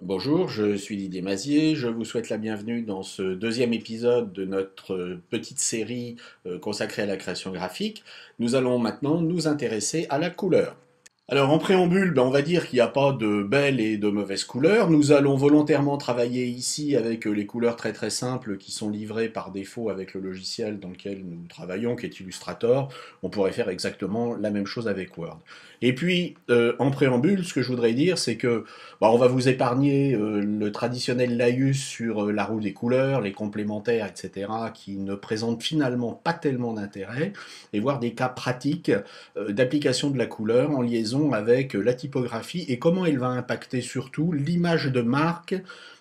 Bonjour, je suis Didier Mazier, je vous souhaite la bienvenue dans ce deuxième épisode de notre petite série consacrée à la création graphique. Nous allons maintenant nous intéresser à la couleur. Alors en préambule, on va dire qu'il n'y a pas de belles et de mauvaises couleurs. Nous allons volontairement travailler ici avec les couleurs très très simples qui sont livrées par défaut avec le logiciel dans lequel nous travaillons, qui est Illustrator. On pourrait faire exactement la même chose avec Word. Et puis, en préambule, ce que je voudrais dire, c'est que on va vous épargner le traditionnel laïus sur la roue des couleurs, les complémentaires, etc., qui ne présentent finalement pas tellement d'intérêt, et voir des cas pratiques d'application de la couleur en liaison avec la typographie et comment elle va impacter surtout l'image de marque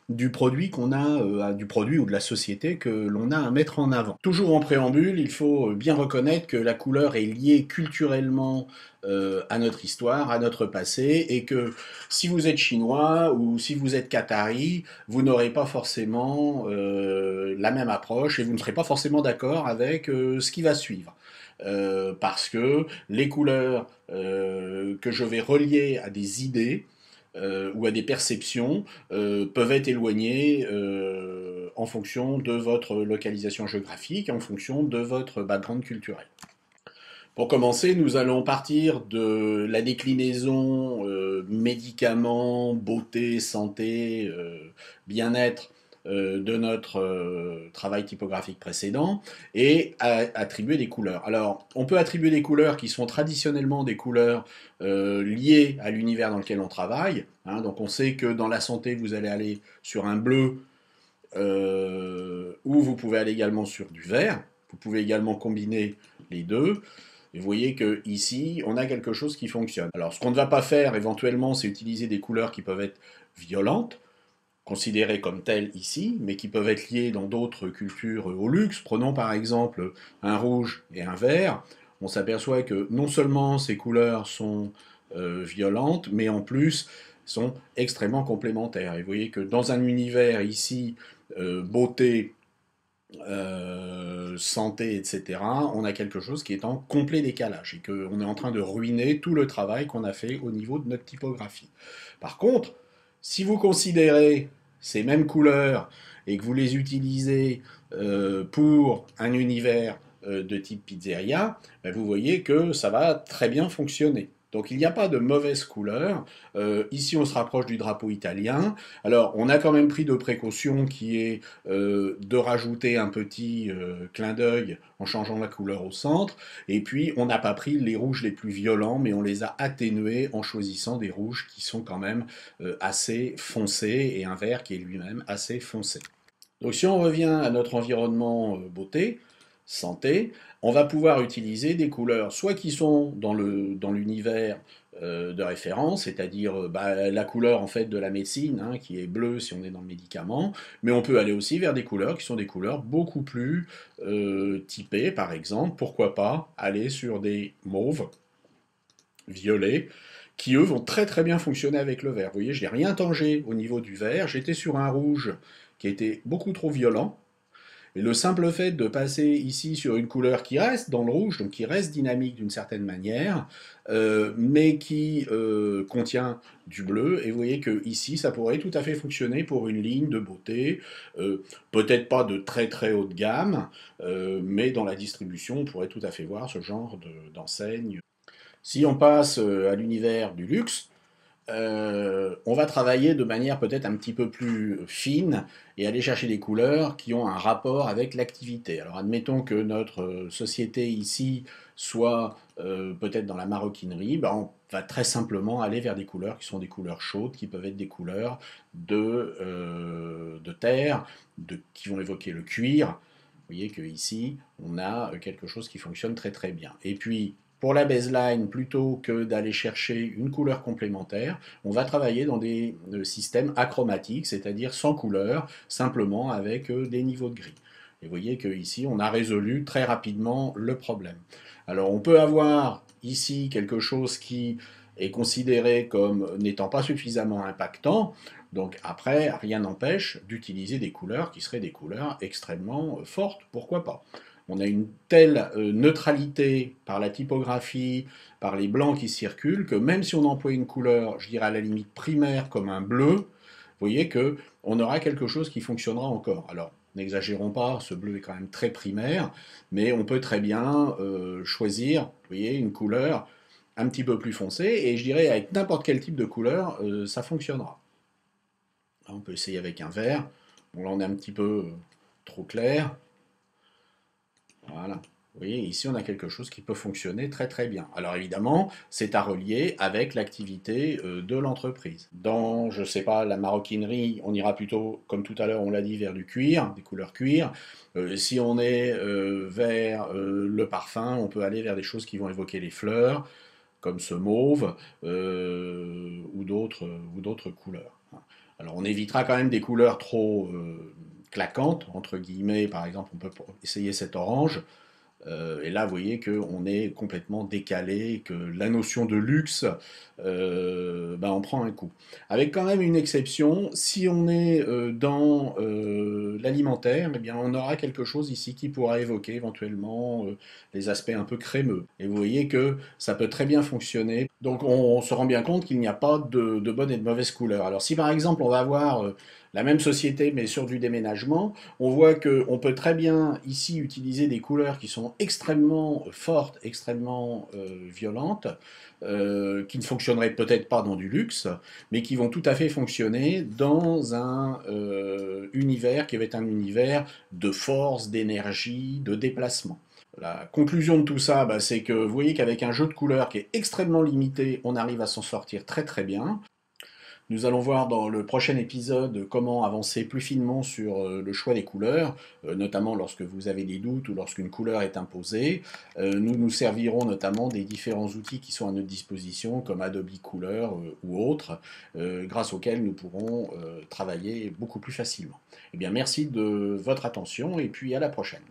du produit qu'on a, du produit ou de la société que l'on a à mettre en avant. Toujours en préambule, il faut bien reconnaître que la couleur est liée culturellement à notre histoire, à notre passé, et que si vous êtes chinois ou si vous êtes qatari, vous n'aurez pas forcément la même approche et vous ne serez pas forcément d'accord avec ce qui va suivre. Parce que les couleurs que je vais relier à des idées ou à des perceptions peuvent être éloignées en fonction de votre localisation géographique, en fonction de votre background culturel. Pour commencer, nous allons partir de la déclinaison médicaments, beauté, santé, bien-être de notre travail typographique précédent et attribuer des couleurs. Alors, on peut attribuer des couleurs qui sont traditionnellement des couleurs liées à l'univers dans lequel on travaille. Hein. Donc, on sait que dans la santé, vous allez aller sur un bleu ou vous pouvez aller également sur du vert. Vous pouvez également combiner les deux. Et vous voyez que ici, on a quelque chose qui fonctionne. Alors, ce qu'on ne va pas faire éventuellement, c'est utiliser des couleurs qui peuvent être violentes, considérées comme telles ici, mais qui peuvent être liées dans d'autres cultures au luxe. Prenons par exemple un rouge et un vert. On s'aperçoit que non seulement ces couleurs sont violentes, mais en plus sont extrêmement complémentaires. Et vous voyez que dans un univers ici, beauté, santé, etc., on a quelque chose qui est en complet décalage et qu'on est en train de ruiner tout le travail qu'on a fait au niveau de notre typographie. Par contre, si vous considérez ces mêmes couleurs et que vous les utilisez pour un univers de type pizzeria, vous voyez que ça va très bien fonctionner. Donc il n'y a pas de mauvaise couleur. Ici, on se rapproche du drapeau italien. Alors, on a quand même pris de précautions qui est de rajouter un petit clin d'œil en changeant la couleur au centre. Et puis, on n'a pas pris les rouges les plus violents, mais on les a atténués en choisissant des rouges qui sont quand même assez foncés et un vert qui est lui-même assez foncé. Donc, si on revient à notre environnement beauté, santé, on va pouvoir utiliser des couleurs soit qui sont dans l'univers de référence, c'est-à-dire la couleur en fait de la médecine, hein, qui est bleue si on est dans le médicament, mais on peut aller aussi vers des couleurs qui sont des couleurs beaucoup plus typées, par exemple, pourquoi pas aller sur des mauves, violets, qui eux vont très très bien fonctionner avec le vert. Vous voyez, je n'ai rien tangé au niveau du vert, j'étais sur un rouge qui était beaucoup trop violent, et le simple fait de passer ici sur une couleur qui reste dans le rouge, donc qui reste dynamique d'une certaine manière, mais qui contient du bleu, et vous voyez que ici, ça pourrait tout à fait fonctionner pour une ligne de beauté, peut-être pas de très très haut de gamme, mais dans la distribution, on pourrait tout à fait voir ce genre d'enseigne. Si on passe à l'univers du luxe, on va travailler de manière peut-être un petit peu plus fine et aller chercher des couleurs qui ont un rapport avec l'activité. Alors admettons que notre société ici soit peut-être dans la maroquinerie, on va très simplement aller vers des couleurs qui sont des couleurs chaudes, qui peuvent être des couleurs de terre, qui vont évoquer le cuir. Vous voyez qu'ici, on a quelque chose qui fonctionne très très bien. Et puis, pour la baseline, plutôt que d'aller chercher une couleur complémentaire, on va travailler dans des systèmes achromatiques, c'est-à-dire sans couleur, simplement avec des niveaux de gris. Et vous voyez qu'ici, on a résolu très rapidement le problème. Alors, on peut avoir ici quelque chose qui est considéré comme n'étant pas suffisamment impactant. Donc après, rien n'empêche d'utiliser des couleurs qui seraient des couleurs extrêmement fortes, pourquoi pas. On a une telle neutralité par la typographie, par les blancs qui circulent, que même si on emploie une couleur, je dirais à la limite primaire comme un bleu, voyez que on aura quelque chose qui fonctionnera encore. Alors, n'exagérons pas, ce bleu est quand même très primaire, mais on peut très bien choisir, vous voyez, une couleur un petit peu plus foncée, et je dirais avec n'importe quel type de couleur, ça fonctionnera. Là, on peut essayer avec un vert. Bon, là, on est un petit peu trop clair. Voilà. Vous voyez, ici, on a quelque chose qui peut fonctionner très très bien. Alors évidemment, c'est à relier avec l'activité de l'entreprise. Dans, je ne sais pas, la maroquinerie, on ira plutôt, comme tout à l'heure, on l'a dit, vers du cuir, des couleurs cuir. Si on est vers le parfum, on peut aller vers des choses qui vont évoquer les fleurs, comme ce mauve, ou d'autres couleurs. Alors on évitera quand même des couleurs trop claquantes, entre guillemets, par exemple, on peut essayer cet orange. Et là, vous voyez qu'on est complètement décalé, que la notion de luxe, ben, on prend un coup. Avec quand même une exception, si on est dans l'alimentaire, eh bien, on aura quelque chose ici qui pourra évoquer éventuellement les aspects un peu crémeux. Et vous voyez que ça peut très bien fonctionner. Donc on se rend bien compte qu'il n'y a pas de bonne et de mauvaise couleur. Alors si par exemple on va avoir la même société mais sur du déménagement, on voit qu'on peut très bien ici utiliser des couleurs qui sont extrêmement fortes, extrêmement violentes, qui ne fonctionneraient peut-être pas dans du luxe, mais qui vont tout à fait fonctionner dans un univers qui va être un univers de force, d'énergie, de déplacement. La conclusion de tout ça, bah, c'est que vous voyez qu'avec un jeu de couleurs qui est extrêmement limité, on arrive à s'en sortir très très bien. Nous allons voir dans le prochain épisode comment avancer plus finement sur le choix des couleurs, notamment lorsque vous avez des doutes ou lorsqu'une couleur est imposée. Nous nous servirons notamment des différents outils qui sont à notre disposition, comme Adobe Couleur ou autres, grâce auxquels nous pourrons travailler beaucoup plus facilement. Eh bien, merci de votre attention et puis à la prochaine.